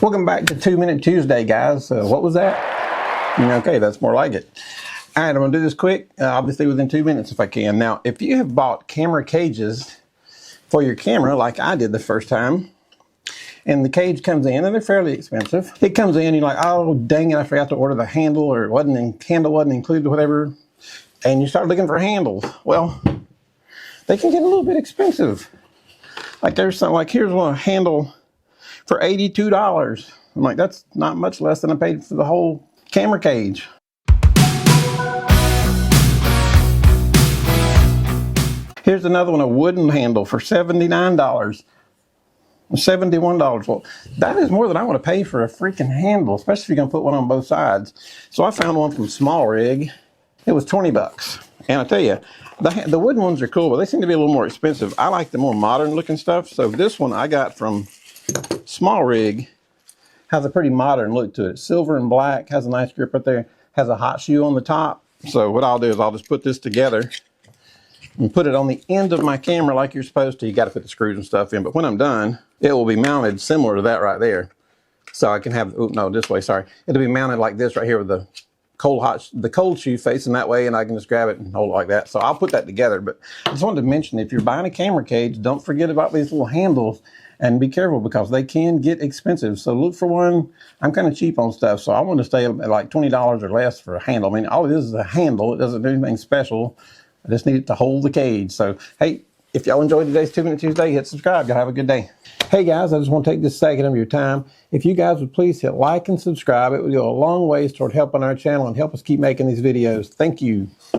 Welcome back to 2 Minute Tuesday, guys. What was that? Okay, that's more like it. All right, I'm going to do this quick, obviously within 2 minutes if I can. Now, if you have bought camera cages for your camera, like I did the first time, and the cage comes in, and they're fairly expensive. It comes in, you're like, oh, dang it, I forgot to order the handle, or handle wasn't included, or whatever, and you start looking for handles. Well, they can get a little bit expensive. Like there's something like, here's one handle for $82. I'm like, that's not much less than I paid for the whole camera cage. Here's another one, a wooden handle for $79. $71. Well, that is more than I want to pay for a freaking handle, especially if you're going to put one on both sides. So I found one from Small Rig. It was 20 bucks. And I tell you, the wooden ones are cool, but they seem to be a little more expensive. I like the more modern looking stuff. So this one I got from Small Rig has a pretty modern look to it. Silver and black, has a nice grip right there, has a hot shoe on the top. So what I'll do is I'll just put this together and put it on the end of my camera like you're supposed to. You got to put the screws and stuff in, but when I'm done, it will be mounted similar to that right there. So I can have, oh, no, this way, sorry. It'll be mounted like this right here with the cold shoe facing that way, and I can just grab it and hold it like that. So I'll put that together, but I just wanted to mention, if you're buying a camera cage, don't forget about these little handles and be careful because they can get expensive. So look for one. I'm kind of cheap on stuff, so I want to stay at like $20 or less for a handle. I mean, all it is a handle. It doesn't do anything special. I just need it to hold the cage. So, hey, if y'all enjoyed today's 2 Minute Tuesday, hit subscribe. Y'all have a good day. Hey, guys, I just want to take this second of your time. If you guys would please hit like and subscribe, it would go a long ways toward helping our channel and help us keep making these videos. Thank you.